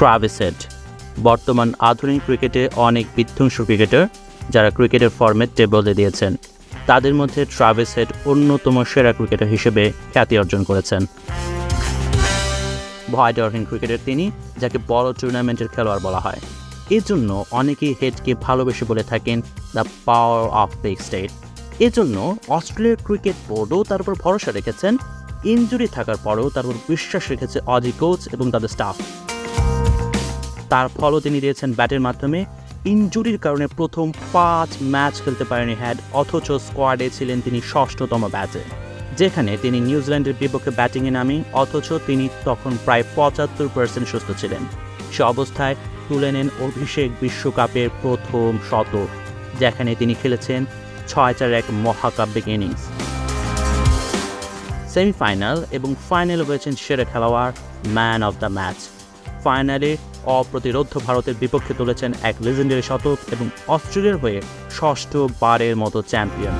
Travis head বর্তমান আধুনিক ক্রিকেটে অনেক বিধ্বংসী ক্রিকেটার যারা ক্রিকেটের ফরম্যাটে বলে দিয়েছেন। তাদের মধ্যে ট্রাভিস হেড অন্যতম সেরা ক্রিকেটার হিসেবে খ্যাতি অর্জন করেছেন। ভয়ডরহীন ক্রিকেটার তিনি, যাকে বড় টুর্নামেন্টের খেলোয়াড় বলা হয়। এজন্য অনেকেই হেডকে ভালোবেসে বলে থাকেন the power of big state. এজন্য অস্ট্রেলিয়ার ক্রিকেট বোর্ডও তার উপর ভরসা রেখেছেন। ইনজুরি থাকার পরেও তার উপর বিশ্বাস রেখেছে অজি কোচ এবং তাদের স্টাফ। তার ফলও তিনি দিয়েছেন ব্যাটের মাধ্যমে। ইনজুরির কারণে প্রথম ৫ ম্যাচ খেলতে পারেনি হেড, অথচ স্কোয়াডে ছিলেন তিনি ৬ষ্ঠতম ব্যাটে, যেখানে তিনি নিউজিল্যান্ডের বিপক্ষে ব্যাটিংয়ে নামেন, অথচ তিনি তখন প্রায় ৭৫% সুস্থ ছিলেন। সে অবস্থায় তুলে নেন অভিষেক বিশ্বকাপের প্রথম শতক, যেখানে তিনি খেলেছেন ৬-৪-১ মহাকাব্যিক ইনিংস। সেমিফাইনাল এবং ফাইনালে হয়েছেন সেরা খেলোয়াড়, ম্যান অব দ্য ম্যাচ। ফাইনালে অপ্রতিরোধ্য ভারতের বিপক্ষে তুলেছেন এক লেজেন্ডারি শতক এবং অস্ট্রেলিয়ার হয়ে ৬ষ্ঠবারের মতো চ্যাম্পিয়ন।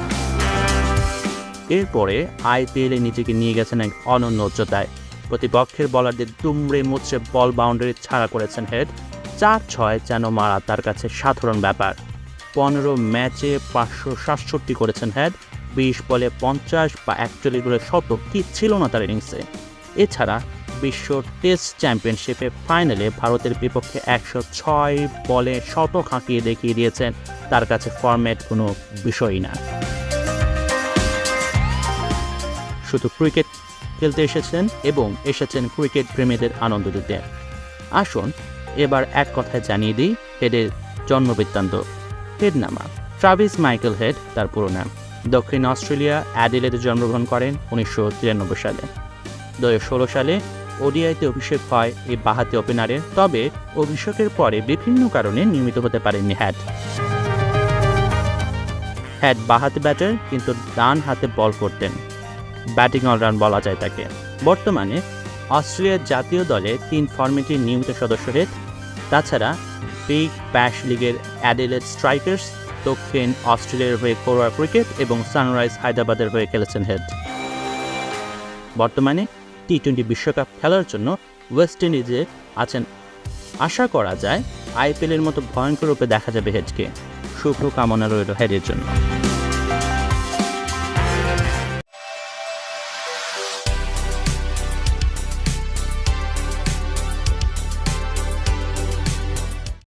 এরপরে আইপিএলে নিজেকে নিয়ে গেছেন এক অনন্য উচ্চতায়। প্রতিপক্ষের বলারদের দুমড়ে মুচড়ে বল বাউন্ডারি ছাড়া করেছেন হেড। ৪-৬ যেন মারা তার কাছে সাধারণ ব্যাপার। ১৫ ম্যাচে ৫৬৭ করেছেন হেড। ২০ বলে ৫০ বা ৪১ বলে শতক কি ছিল না তার ইনিংসে। এছাড়া বিশ্ব টেস্ট চ্যাম্পিয়নশিপে ফাইনালে ভারতের বিপক্ষে ১০৬ বলে শতক হাঁকিয়ে দেখিয়ে দিয়েছেন তার কাছে ফরম্যাট কোনো বিষয়ই না। শুধু ক্রিকেট খেলতে এসেছেন এবং এসেছেন ক্রিকেট প্রেমীদের আনন্দ দিতে। আসুন এবার এক কথায় জানিয়ে দিই হেডের জন্মবৃত্তান্ত। হেড নামা ট্রাভিস মাইকেল হেড তার পুরো নাম। দক্ষিণ অস্ট্রেলিয়া অ্যাডিলেডে জন্মগ্রহণ করেন ১৯৯৩ সালে। ২০১৬ সালে ওডিআইতে অভিষেক হয় এই বাঁহাতি ওপেনারের। তবে অভিষেকের পরে বিভিন্ন কারণে নিয়মিত হতে পারেননি হেড। বাঁহাতি ব্যাটার, কিন্তু ডান হাতে বল করতেন। ব্যাটিং অলরাউন্ড বলা যায় তাকে। বর্তমানে অস্ট্রেলিয়ার জাতীয় দলে ৩ ফরম্যাটের নিয়মিত সদস্য হেড। তাছাড়া বিগ ব্যাশ লিগের অ্যাডিলেড স্ট্রাইকার্স, দক্ষিণ অস্ট্রেলিয়ার হয়ে ঘরোয়া ক্রিকেট এবং সানরাইজ হায়দ্রাবাদের হয়ে খেলেছেন হেড। বর্তমানে টি-20 বিশ্বকাপ খেলার জন্য ওয়েস্ট ইন্ডিজে আছেন। আশা করা যায় আইপিএলের মতো ভয়ঙ্কর রূপে দেখা যাবে হেডকে। শুভকামনা রইল হেডের জন্য।